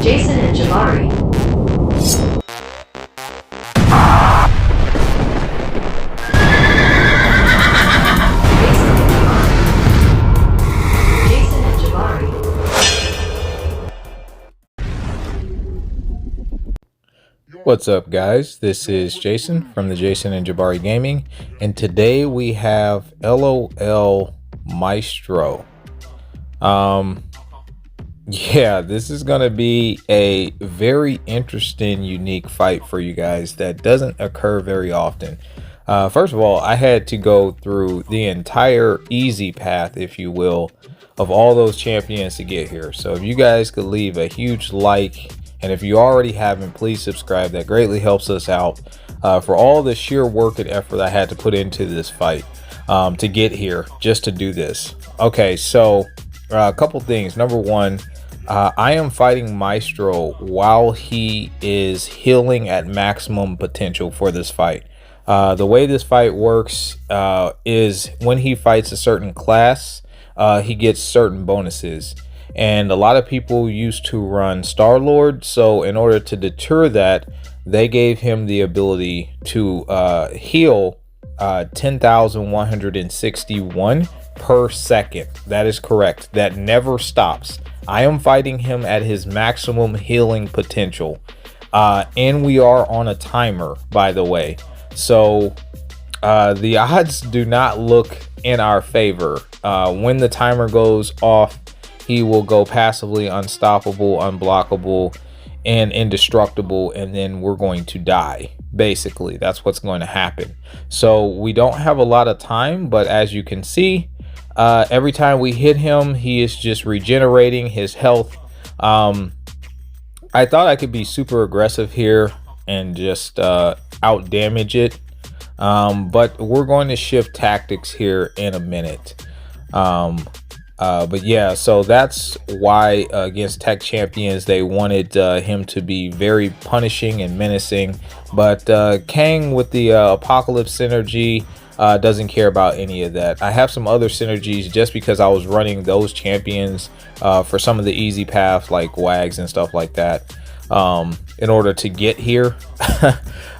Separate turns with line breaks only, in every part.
Jason&Jabari.
What's up, guys? This is Jason from the Jason and Jabari Gaming, and today we have LOL Maestro. Yeah, this is gonna be a very interesting, unique fight for you guys that doesn't occur very often. First of all, I had to go through the entire easy path, if you will, of all those champions to get here. So if you guys could leave a huge like, and if you already haven't, please subscribe. That greatly helps us out for all the sheer work and effort I had to put into this fight to get here, just to do this. Okay, so a couple things. Number one, I am fighting Maestro while he is healing at maximum potential for this fight. The way this fight works is when he fights a certain class, he gets certain bonuses. And a lot of people used to run Star-Lord, so in order to deter that, they gave him the ability to heal 10,161 per second. That is correct. That never stops. I am fighting him at his maximum healing potential. And we are on a timer, by the way. So the odds do not look in our favor. When the timer goes off, he will go passively unstoppable, unblockable, and indestructible, and then we're going to die. Basically, that's what's going to happen. So we don't have a lot of time, but as you can see, every time we hit him, he is just regenerating his health. I thought I could be super aggressive here and just out damage it, but we're going to shift tactics here in a minute. But yeah, so that's why against tech champions they wanted him to be very punishing and menacing, but Kang with the apocalypse synergy doesn't care about any of that. I have some other synergies just because I was running those champions for some of the easy paths like wags and stuff like that in order to get here.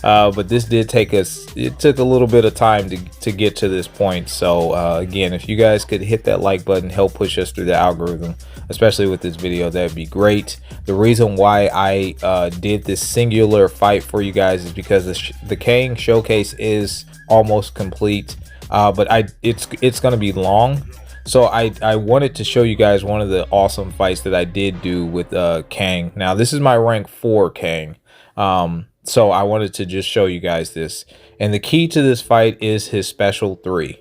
But this did take us, it took a little bit of time to get to this point. So again, if you guys could hit that like button, help push us through the algorithm, especially with this video, that'd be great. The reason why I did this singular fight for you guys is because the Kang showcase is almost complete, but it's gonna be long. So I wanted to show you guys one of the awesome fights that I did do with Kang. Now this is my rank 4 Kang. So I wanted to just show you guys this. And the key to this fight is his special 3.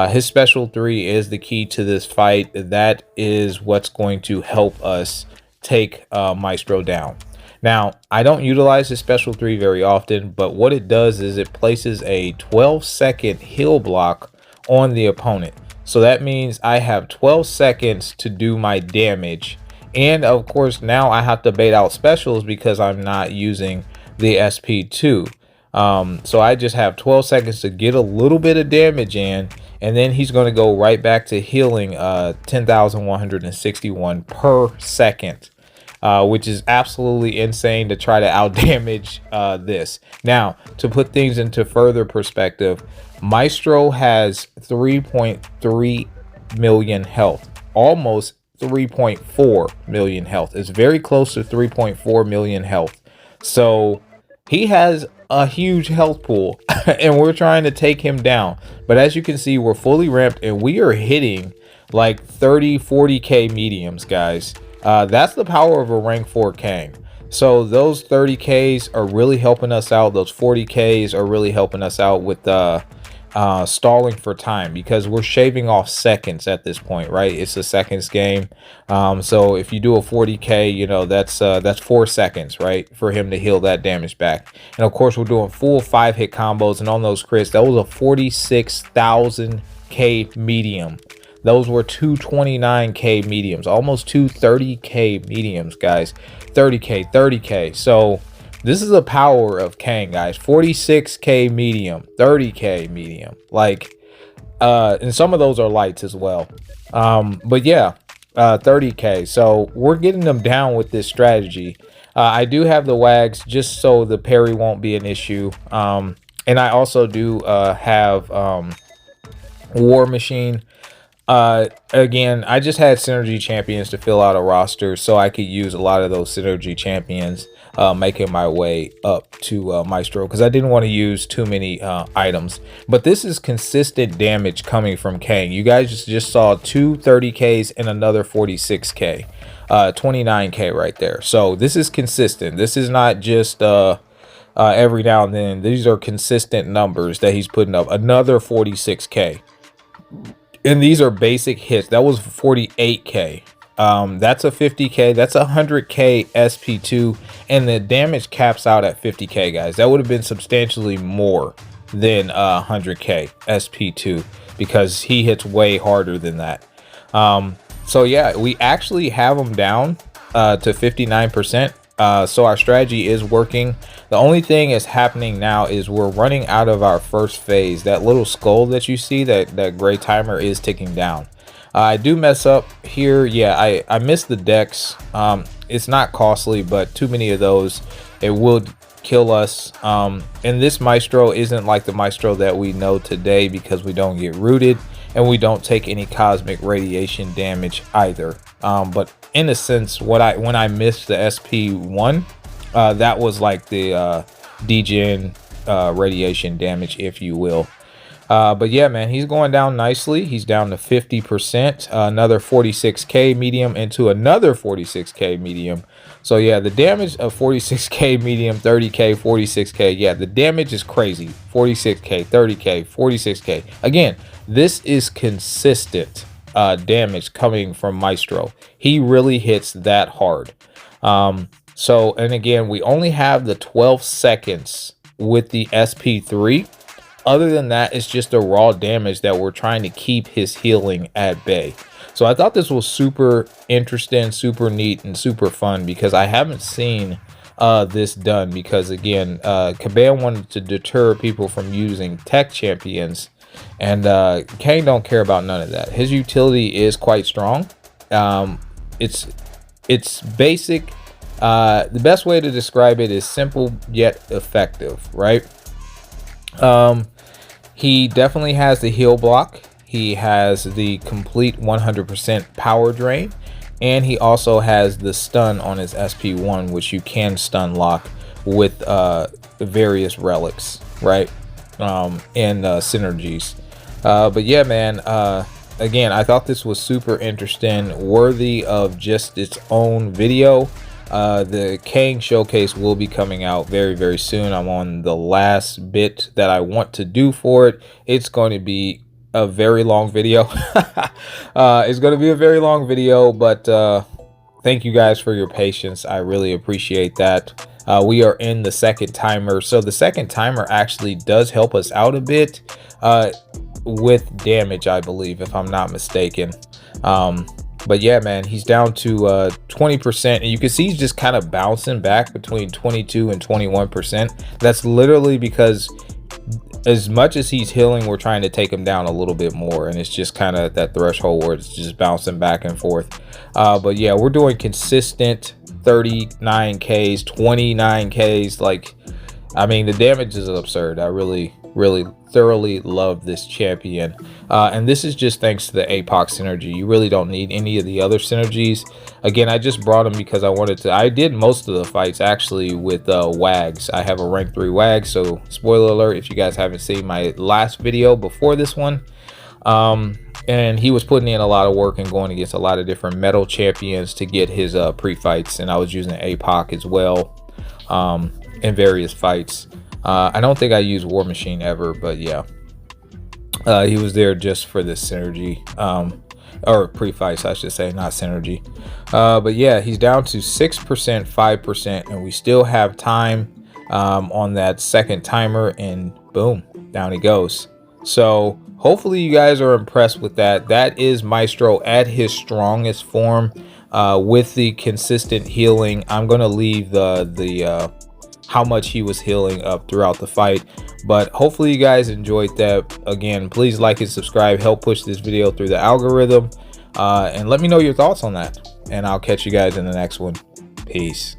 His special 3 is the key to this fight. That is what's going to help us take Maestro down. Now, I don't utilize his special 3 very often, but what it does is it places a 12-second heal block on the opponent. So that means I have 12 seconds to do my damage. And of course, now I have to bait out specials because I'm not using the SP2. So I just have 12 seconds to get a little bit of damage in, and then he's going to go right back to healing 10,161 per second, which is absolutely insane to try to out damage this. Now, to put things into further perspective, Maestro has 3.3 million health, almost 3.4 million health. It's very close to 3.4 million health. So he has a huge health pool and we're trying to take him down. But as you can see, we're fully ramped and we are hitting like 30-40k mediums, guys. That's the power of a rank 4 Kang. So those 30ks are really helping us out. Those 40ks are really helping us out with stalling for time, because we're shaving off seconds at this point, right? It's a seconds game. So if you do a 40k, you know, that's 4 seconds, right, for him to heal that damage back. And of course, we're doing full 5-hit combos, and on those crits, that was a 46,000k medium. Those were 229k mediums, almost 230k mediums, guys. 30k. So this is the power of Kang, guys. 46k medium, 30k medium, like and some of those are lights as well. But yeah, 30k. So we're getting them down with this strategy. I do have the wags just so the parry won't be an issue. And I also do have War Machine. Again, I just had synergy champions to fill out a roster so I could use a lot of those synergy champions, making my way up to Maestro, because I didn't want to use too many items. But this is consistent damage coming from Kang. You guys just saw two 30ks and another 46k, 29k right there. So this is consistent. This is not just every now and then. These are consistent numbers that he's putting up. Another 46k. And these are basic hits. That was 48k. That's a 50k. That's a 100k SP2, and the damage caps out at 50k, guys. That would have been substantially more than 100k SP2 because he hits way harder than that. So yeah, we actually have him down to 59%. So our strategy is working. The only thing is happening now is we're running out of our first phase. That little skull that you see, that gray timer is ticking down. I do mess up here. Yeah, I missed the decks. It's not costly, but too many of those, it will kill us. And this Maestro isn't like the Maestro that we know today because we don't get rooted and we don't take any cosmic radiation damage either. But in a sense, when I missed the SP1, that was like the degen radiation damage, if you will. But yeah, man, he's going down nicely. He's down to 50%, another 46k medium into another 46k medium. So yeah, the damage of 46k medium, 30k, 46k. Yeah, the damage is crazy. 46k, 30k, 46k. Again, this is consistent damage coming from Maestro. He really hits that hard. So, and again, we only have the 12 seconds with the SP3. Other than that, it's just a raw damage that we're trying to keep his healing at bay. So I thought this was super interesting, super neat, and super fun because I haven't seen this done. Because again, Caban wanted to deter people from using tech champions, and Kang don't care about none of that. His utility is quite strong. It's basic. The best way to describe it is simple yet effective, right? He definitely has the heal block. He has the complete 100% power drain, and he also has the stun on his SP1, which you can stun lock with various relics, right? And synergies. But yeah, man, again, I thought this was super interesting, worthy of just its own video. The Kang showcase will be coming out very, very soon. I'm on the last bit that I want to do for it. It's going to be a very long video. It's going to be a very long video, but thank you guys for your patience. I really appreciate that. We are in the second timer, so the second timer actually does help us out a bit with damage, I believe, if I'm not mistaken. But yeah, man, he's down to 20%, and you can see he's just kind of bouncing back between 22 and 21%. That's literally because as much as he's healing, we're trying to take him down a little bit more, and it's just kind of that threshold where it's just bouncing back and forth. But yeah, we're doing consistent 39Ks, 29Ks. Like, I mean, the damage is absurd. I really thoroughly love this champion, and this is just thanks to the APOC synergy. You really don't need any of the other synergies. Again, I just brought him because I wanted to. I did most of the fights actually with wags. I have a rank 3 wag, so spoiler alert if you guys haven't seen my last video before this one. And he was putting in a lot of work and going against a lot of different metal champions to get his pre-fights, and I was using APOC as well in various fights. I don't think I used War Machine ever, but yeah, he was there just for this synergy, or pre-fights, I should say, not synergy. But yeah, he's down to 6%, 5%, and we still have time on that second timer, and boom, down he goes. So hopefully you guys are impressed with that. That is Maestro at his strongest form, with the consistent healing. I'm gonna leave the how much he was healing up throughout the fight, but hopefully you guys enjoyed that. Again, please like and subscribe, help push this video through the algorithm. And let me know your thoughts on that. And I'll catch you guys in the next one. Peace.